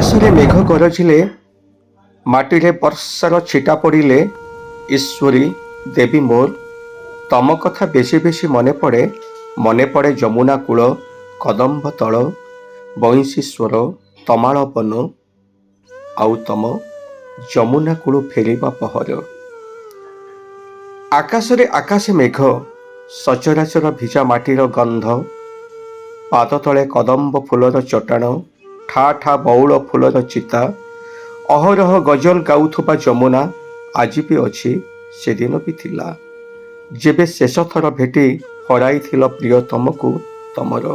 ଆକାଶରେ ମେଘ ଗରଜିଲେ, ମାଟିରେ ବର୍ଷାର ଛିଟା ପଡ଼ିଲେ, ଈଶ୍ୱରୀ ଦେବୀ ମୋର ତମ କଥା ବେଶୀ ବେଶୀ ମନେ ପଡ଼େ ଯମୁନା କୂଳ, କଦମ୍ବ ତଳ, ବଇଁଶୀ ସ୍ୱର, ତମାଳ ବନ, ଆଉ ତମ ଯମୁନା କୂଳ ଫେରିବା ପହର। ଆକାଶରେ ଆକାଶେ ମେଘ, ସଚରାଚର ଭିଜା ମାଟିର ଗନ୍ଧ, ପାଦ ତଳେ କଦମ୍ବ ଫୁଲର ଚଟାଣ, ଠା ଠା ବଉଳ ଫୁଲର ଚିତା, ଅହରହ ଗଜଲ ଗାଉଥିବା ଯମୁନା ଆଜି ବି ଅଛି, ସେଦିନ ବି ଥିଲା, ଯେବେ ଶେଷ ଥର ଭେଟି ହରାଇଥିଲ ପ୍ରିୟତମକୁ ତମର।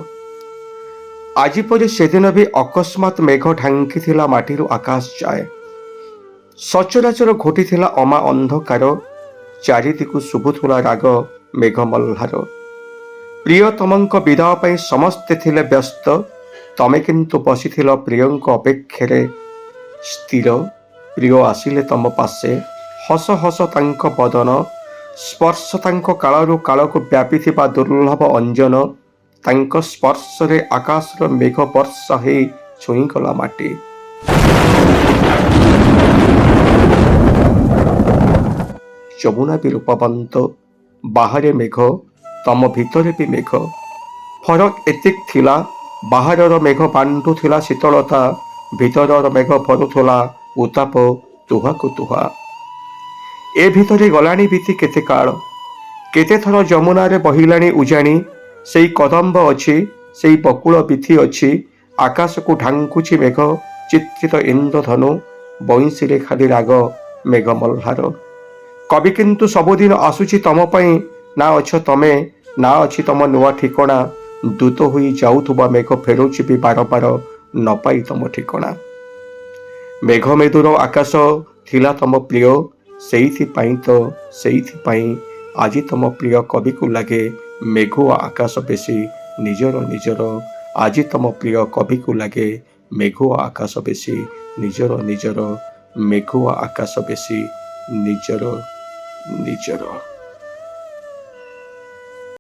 ଆଜି ପରି ସେଦିନ ବି ଅକସ୍ମାତ୍ ମେଘ ଢାଙ୍କିଥିଲା ମାଟିରୁ ଆକାଶ ଯାଏ। ସଚରାଚର ଘୋଟିଥିଲା ଅମା ଅନ୍ଧକାର, ଚାରିଦିକୁ ଶୁଭୁଥିଲା ରାଗ ମେଘ ମଲ୍ହାର। ପ୍ରିୟତମଙ୍କ ବିଦାୟ ପାଇଁ ସମସ୍ତେ ଥିଲେ ବ୍ୟସ୍ତ, ତମେ କିନ୍ତୁ ବସିଥିଲ ପ୍ରିୟଙ୍କ ଅପେକ୍ଷାରେ ସ୍ଥିର। ପ୍ରିୟ ଆସିଲେ ତମ ପାଶେ, ହସ ହସ ତାଙ୍କ ବଦନ, ସ୍ପର୍ଶ ତାଙ୍କ କାଳରୁ କାଳକୁ ବ୍ୟାପିଥିବା ଦୁର୍ଲଭ ଅଞ୍ଜନ, ତାଙ୍କ ସ୍ପର୍ଶରେ ଆକାଶର ମେଘ ବର୍ଷା ହେଇ ଛୁଇଁଗଲା ମାଟି। ଯମୁନା ବି ରୂପବନ୍ତ, ବାହାରେ ମେଘ, ତମ ଭିତରେ ବି ମେଘ। ଫରକ ଏତିକି ଥିଲା, ବାହାରର ମେଘ ବାଣ୍ଟୁଥିଲା ଶୀତଳତା, ଭିତରର ମେଘ ଭରୁଥିଲା ଉତ୍ତାପ ତୁହାକୁ ତୁହା। ଏ ଭିତରେ ଗଲାଣି ବିତି କେତେ କାଳ, କେତେଥର ଯମୁନାରେ ବହିଲାଣି ଉଜାଣି, ସେଇ କଦମ୍ବ ଅଛି, ସେଇ ବକୁଳ ବିଥି ଅଛି, ଆକାଶକୁ ଢାଙ୍କୁଛି ମେଘ ଚିତ୍ରିତ ଇନ୍ଦ୍ରଧନୁ, ବଇଁଶୀରେ ଖାଲି ରାଗ ମେଘ ମଲ୍ହାର। କବି କିନ୍ତୁ ସବୁଦିନ ଆସୁଛି ତମ ପାଇଁ, ନା ଅଛ ତମେ, ନା ଅଛି ତମ ନୂଆ ଠିକଣା, ଦୂତ ହୋଇ ଯାଉଥିବା ମେଘ ଫେରୁଛି ବି ବାରବାର, ନ ପାଇ ତମ ଠିକଣା। ମେଘମେଦୁର ଆକାଶ ଥିଲା ତମ ପ୍ରିୟ, ସେଇଥିପାଇଁ ଆଜି ତମ ପ୍ରିୟ କବିକୁ ଲାଗେ ମେଘୁଆ ଆକାଶ ବେଶୀ ନିଜର। ଆଜି ତମ ପ୍ରିୟ କବିକୁ ଲାଗେ ମେଘୁଆ ଆକାଶ ବେଶୀ ନିଜର। ମେଘୁଆ ଆକାଶ ବେଶୀ ନିଜର।